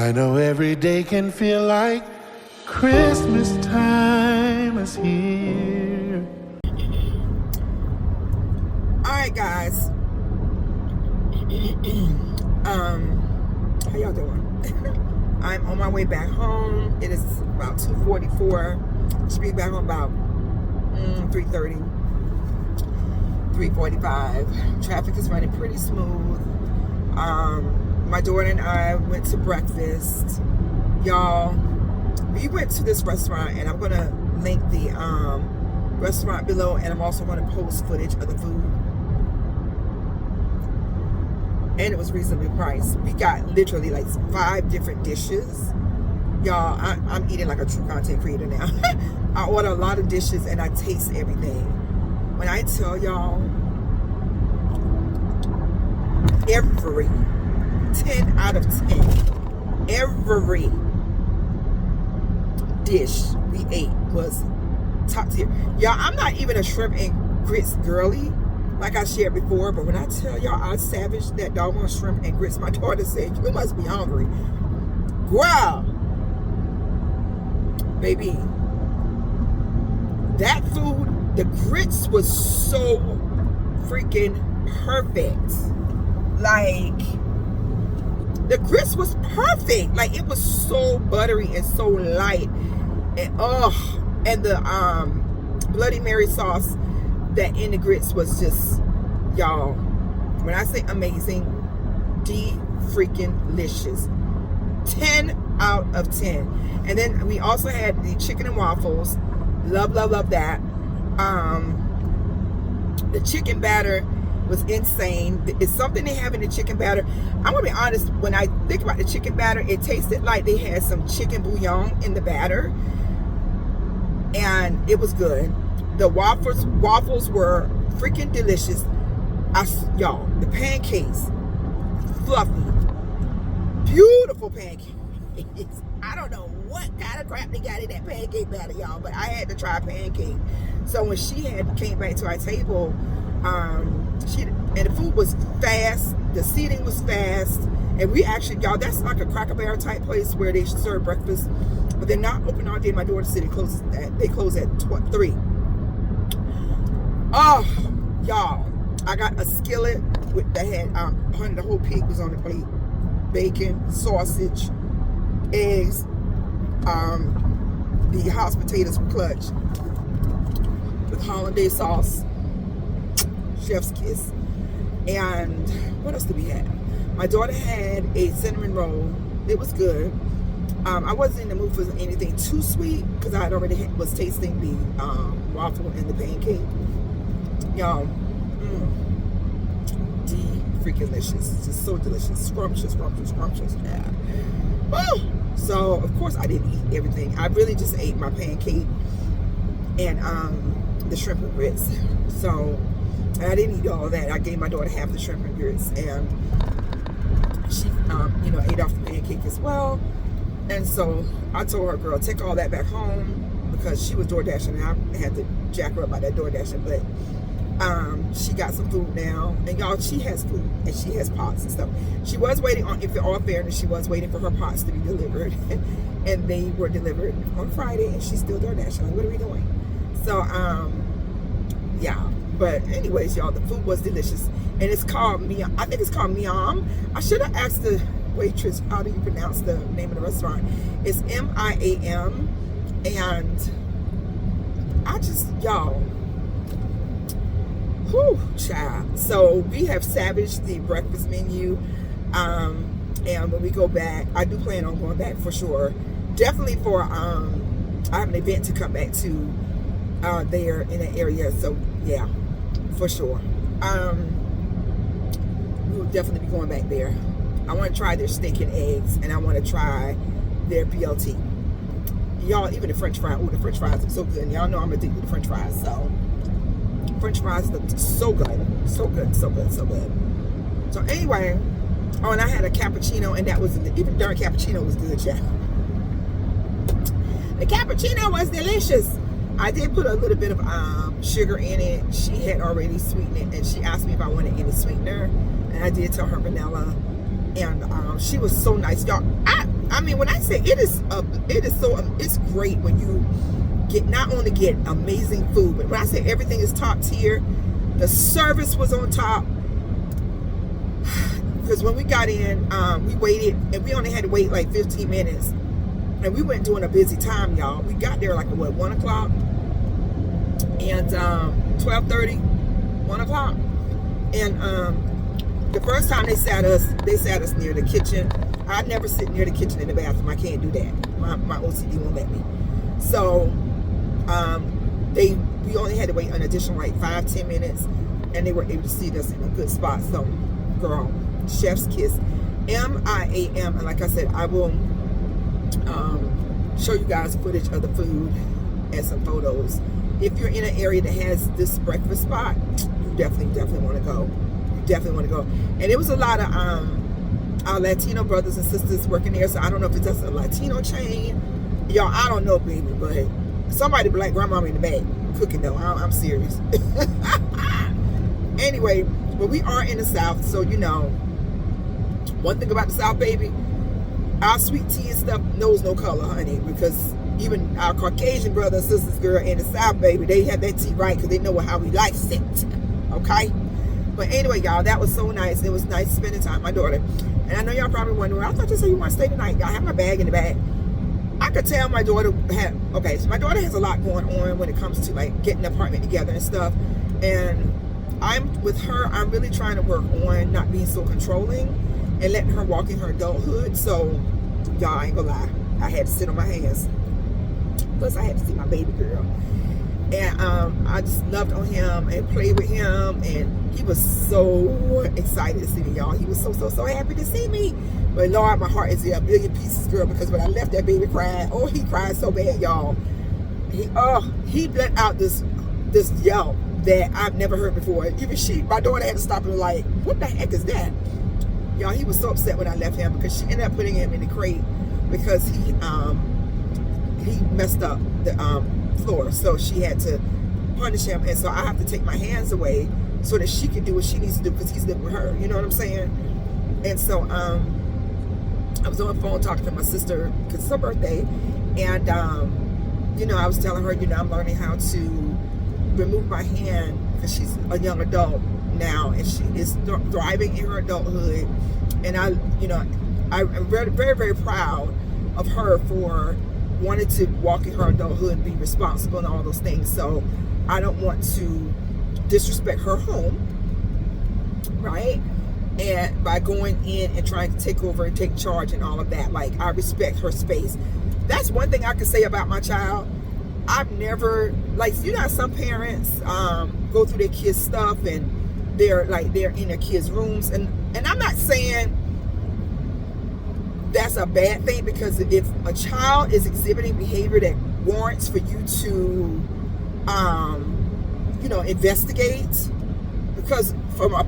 I know every day can feel like Christmas time is here. Alright guys. How y'all doing? I'm on my way back home. It is about 2:44. Should be back home about 3:30, 3:45. Traffic is running pretty smooth. My daughter and I went to breakfast. Y'all, we went to this restaurant, and I'm gonna link the restaurant below, and I'm also gonna post footage of the food. And it was reasonably priced. We got literally like 5 different dishes. Y'all, I'm eating like a true content creator now. I order a lot of dishes and I taste everything. When I tell y'all, every 10 out of 10, every dish we ate was top tier. Y'all, I'm not even a shrimp and grits girly, like I shared before, but when I tell y'all I savaged that doggone shrimp and grits, my daughter said, you must be hungry. Wow. Baby, that food, the grits was so freaking perfect. Like, the grits was perfect. Like, it was so buttery and so light. And and the Bloody Mary sauce that in the grits was just, y'all, when I say amazing, freaking-licious. 10 out of 10. And then we also had the chicken and waffles. Love, love, love that. The chicken batter was insane. It's something they have in the chicken batter. I'm gonna be honest, when I think about the chicken batter, it tasted like they had some chicken bouillon in the batter, and it was good. The waffles were freaking delicious. Y'all, the pancakes, fluffy, beautiful pancakes. I don't know what kind of crap they got in that pancake batter, y'all, but I had to try a pancake. So when she came back to our table, and the food was fast, the seating was fast, and we actually, y'all, that's like a Cracker Barrel type place where they serve breakfast, but they're not open all day. My daughter said they close at 3. Oh, y'all, I got a skillet that had the whole pig was on the plate, bacon, sausage, eggs, the house potatoes were clutch with hollandaise sauce, chef's kiss. And what else did we have? My daughter had a cinnamon roll. It was good. I wasn't in the mood for anything too sweet because I had already was tasting the waffle and the pancake. Y'all, freaking delicious. It's just so delicious. Scrumptious. Yeah. Oh, so of course I didn't eat everything. I really just ate my pancake and the shrimp and grits. So I didn't eat all of that. I gave my daughter half the shrimp and grits, and she ate off the pancake as well. And so I told her, girl, take all that back home, because she was door dashing and I had to jack her up by that door dashing. But she got some food now, and y'all, she has food and she has pots and stuff. She was waiting on, if in all fairness, she was waiting for her pots to be delivered, and they were delivered on Friday, and she's still door dashing. Like, what are we doing? So yeah, but anyways, y'all, the food was delicious, and it's called MIAM. I think it's called MIAM. I should have asked the waitress, how do you pronounce the name of the restaurant? It's MIAM, and I just, y'all, whew, child. So we have savaged the breakfast menu, and when we go back, I do plan on going back for sure. Definitely for I have an event to come back to there in that area. So yeah, for sure. We will definitely be going back there. I want to try their steak and eggs, and I want to try their BLT. Y'all, even the French fries. Oh, the French fries are so good. And y'all know I'm addicted to French fries. So French fries look so good, so good, so good, so good. So anyway, and I had a cappuccino, and that was even during cappuccino was good, yeah. The cappuccino was delicious. I did put a little bit of sugar in it. She had already sweetened it, and she asked me if I wanted any sweetener, and I did tell her vanilla. And she was so nice, y'all. I mean, when I say it's great when you not only get amazing food, but when I say everything is top tier, the service was on top. Because when we got in, we waited, and we only had to wait like 15 minutes. And we went during a busy time, y'all. We got there like, what, 1 o'clock? And 12:30, 1 o'clock. And the first time they sat us near the kitchen. I never sit near the kitchen in the bathroom. I can't do that. My OCD won't let me. So we only had to wait an additional like 5-10 minutes, and they were able to seat us in a good spot. So, girl, chef's kiss, MIAM. And like I said, I will show you guys footage of the food and some photos. If you're in an area that has this breakfast spot, you definitely want to go. You definitely want to go. And it was a lot of our Latino brothers and sisters working there, so I don't know if it's just a Latino chain. Y'all, I don't know, baby, but somebody black grandmama in the back cooking though. I'm serious. Anyway, but we are in the South, so you know, one thing about the South, baby, our sweet tea and stuff knows no color, honey, because even our Caucasian brothers and sisters, girl, in the South, baby, they have that tea right because they know how we like it, okay? But anyway, y'all, that was so nice. It was nice spending time with my daughter. And I know y'all probably wondering, I thought you said you want to stay tonight. Y'all have my bag in the back. I could tell my daughter so my daughter has a lot going on when it comes to like getting an apartment together and stuff. And with her, I'm really trying to work on not being so controlling and letting her walk in her adulthood. So, y'all, I ain't gonna lie, I had to sit on my hands. Plus, I had to see my baby girl. And I just loved on him and played with him. And he was so excited to see me, y'all. He was so happy to see me. But Lord, my heart is in a billion pieces, girl, because when I left that baby crying, he cried so bad, y'all. He let out this yelp that I've never heard before. Even my daughter had to stop and like, what the heck is that? Y'all, he was so upset when I left him because she ended up putting him in the crate because he messed up the floor, so she had to punish him. And so I have to take my hands away so that she can do what she needs to do because he's living with her. You know what I'm saying? And so I was on the phone talking to my sister because it's her birthday, and you know, I was telling her, you know, I'm learning how to remove my hand because she's a young adult now and she is thriving in her adulthood. And I'm very, very proud of her for wanting to walk in her adulthood and be responsible and all those things. So I don't want to disrespect her home, right? And by going in and trying to take over and take charge and all of that, like, I respect her space. That's one thing I can say about my child. I've never, like, you know, some parents go through their kids' stuff and they're in their kids' rooms, and I'm not saying that's a bad thing, because if a child is exhibiting behavior that warrants for you to investigate, because from a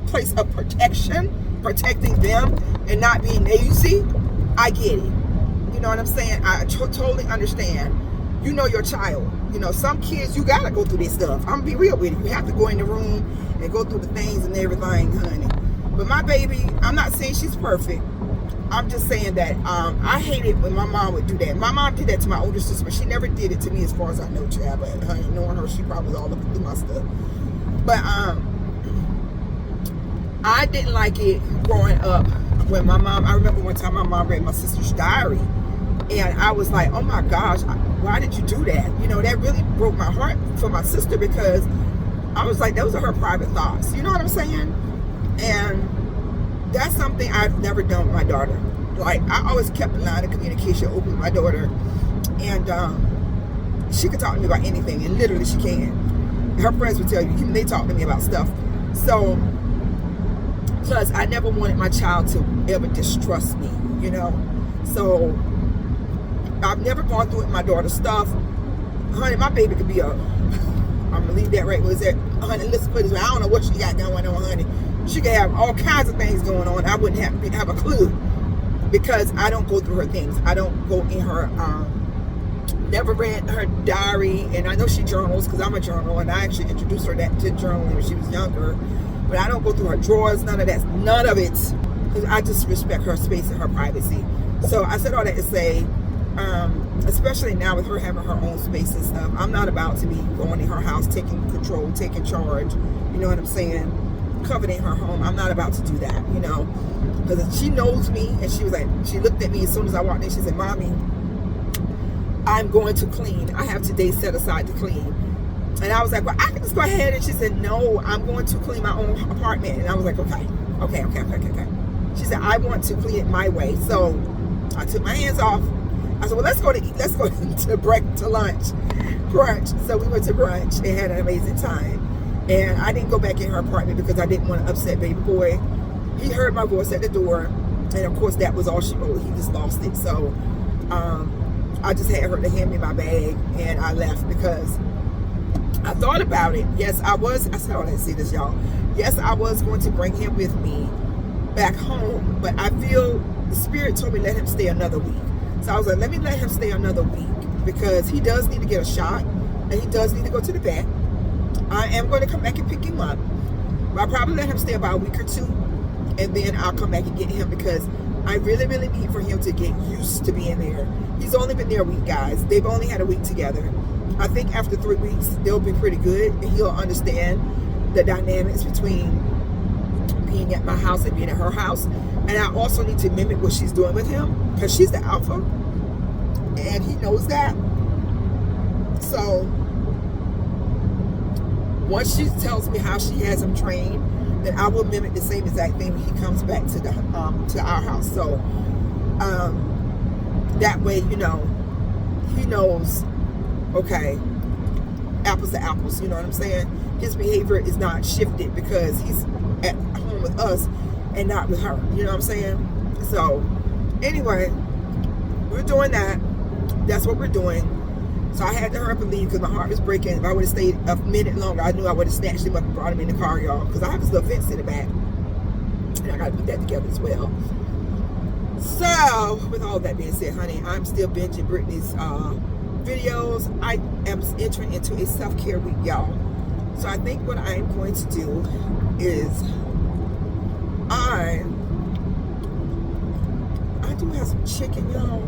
place of protecting them and not being lazy, I get it. You know what I'm saying? I totally understand. You know your child. You know, some kids, you gotta go through this stuff. I'm gonna be real with you. You have to go in the room and go through the things and everything, honey. But my baby, I'm not saying she's perfect. I'm just saying that I hate it when my mom would do that. My mom did that to my older sister, but she never did it to me as far as I know, child. But honey, knowing her, she probably was all up through my stuff. But I didn't like it growing up when my mom, I remember one time my mom read my sister's diary, and I was like, oh my gosh, why did you do that? You know, that really broke my heart for my sister, because I was like, those are her private thoughts. You know what I'm saying? And that's something I've never done with my daughter. Like, I always kept a line of communication open with my daughter, and she could talk to me about anything, and literally she can. Her friends would tell you, even they talk to me about stuff. So, plus I never wanted my child to ever distrust me, you know. So I've never gone through with my daughter's stuff. Honey, my baby could be I'm gonna leave that right where it's at. Honey, let's put it this way, I don't know what she got going on, honey. She could have all kinds of things going on. I wouldn't have a clue, because I don't go through her things. I don't go in her, never read her diary. And I know she journals, because I'm a journaler, and I actually introduced her to journaling when she was younger. But I don't go through her drawers, none of that. None of it. because I just respect her space and her privacy. So I said all that to say, especially now with her having her own space and stuff, I'm not about to be going in her house, taking control, taking charge, you know what I'm saying, coveting her home. I'm not about to do that, you know, because she knows me, and she was like, she looked at me as soon as I walked in, she said, Mommy, I'm going to clean. I have today set aside to clean. And I was like, well, I can just go ahead. And she said, no, I'm going to clean my own apartment. And I was like, okay. She said, I want to clean it my way. So I took my hands off. I said, well, let's go to eat. Let's go to lunch, brunch. So we went to brunch and had an amazing time. And I didn't go back in her apartment because I didn't want to upset baby boy. He heard my voice at the door. And of course, that was all she wrote. He just lost it. So I just had her to hand me my bag, and I left because I thought about it. Yes, I said, oh, let's see this, y'all. Yes, I was going to bring him with me back home, but I feel the Spirit told me let him stay another week. So I was like, let me let him stay another week, because he does need to get a shot, and he does need to go to the vet. I am going to come back and pick him up. I'll probably let him stay about a week or two, and then I'll come back and get him, because I really, really need for him to get used to being there. He's only been there a week, guys. They've only had a week together. I think after 3 weeks, they'll be pretty good, and he'll understand the dynamics between being at my house and being at her house. And I also need to mimic what she's doing with him, because she's the alpha, and he knows that. So once she tells me how she has him trained, then I will mimic the same exact thing when he comes back to the to our house. So that way, you know, he knows, okay, apples to apples, you know what I'm saying? His behavior is not shifted because he's at home with us and not with her, you know what I'm saying? So anyway, we're doing that. That's what we're doing. So I had to hurry up and leave because my heart was breaking. If I would have stayed a minute longer, I knew I would have snatched him up and brought him in the car, y'all, because I have this little fence in the back, and I got to put that together as well. So with all that being said, honey, I'm still binging Brittany's videos. I am entering into a self-care week, y'all. So I think what I'm going to do is I do have some chicken, y'all,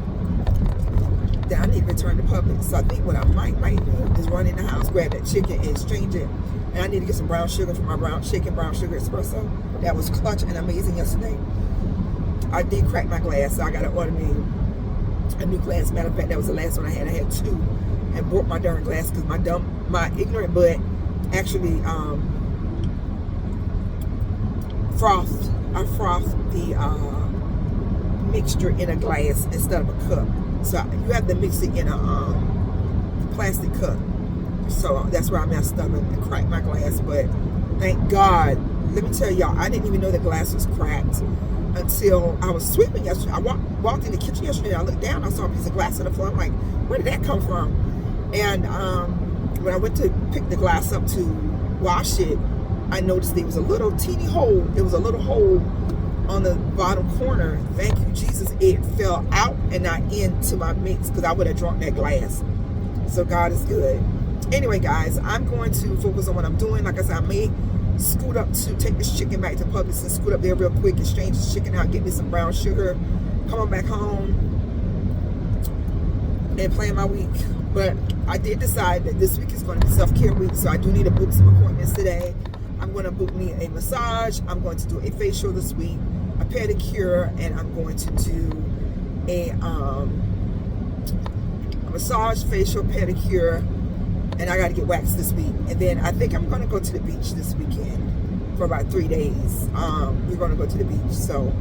that I need to return to Publix. So I think what I might do is run in the house, grab that chicken and exchange it. And I need to get some brown sugar for my brown sugar espresso. That was clutch and amazing yesterday. I did crack my glass, so I got to order me a new glass. Matter of fact, that was the last one I had. I had two and broke my darn glass because my ignorant butt actually frothed the mixture in a glass instead of a cup. So you have to mix it in a plastic cup. So that's where I messed up and cracked my glass. But thank God, let me tell y'all, I didn't even know the glass was cracked until I was sweeping yesterday. I walked in the kitchen yesterday, and I looked down, I saw a piece of glass on the floor. I'm like, where did that come from? And when I went to pick the glass up to wash it, I noticed there was a little teeny hole. There was a little hole on the bottom corner. Thank you, Jesus. It fell out and not into my mix, because I would have drunk that glass. So God is good. Anyway, guys, I'm going to focus on what I'm doing. Like I said, I may scoot up to take this chicken back to Publix and scoot up there real quick, exchange this chicken out, get me some brown sugar, come on back home and plan my week. But I did decide that this week is going to be self-care week, so I do need to book some appointments today. I'm going to book me a massage. I'm going to do a facial this week, a pedicure, and I'm going to do a massage, facial, pedicure, and I got to get waxed this week. And then I think I'm going to go to the beach this weekend for about 3 days. We're going to go to the beach. So,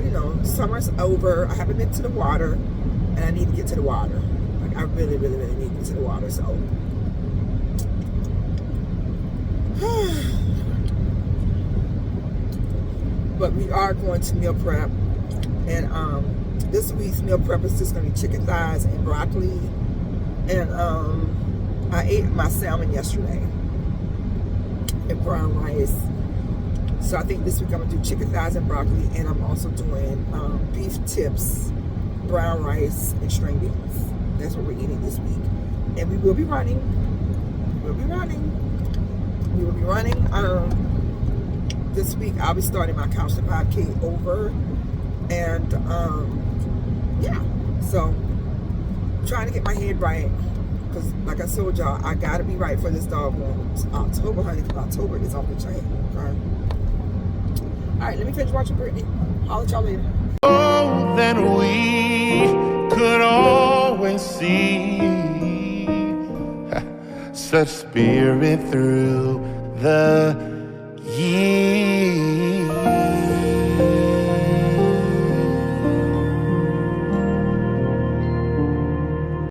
you know, summer's over. I haven't been to the water, and I need to get to the water. Like, I really, really, really need to get to the water. So, but we are going to meal prep, and this week's meal prep is just going to be chicken thighs and broccoli. And I ate my salmon yesterday and brown rice. So I think this week I'm going to do chicken thighs and broccoli, and I'm also doing beef tips, brown rice, and string beans. That's what we're eating this week. And we will be running. We will be running. this week I'll be starting my Couch to 5K over, and yeah, so trying to get my head right, because like I told y'all, I gotta be right for this dog October, honey, because October is off the chain. Okay. All right, let me finish watching Britney. I'll let y'all later. Oh, then we could always see such spirit through the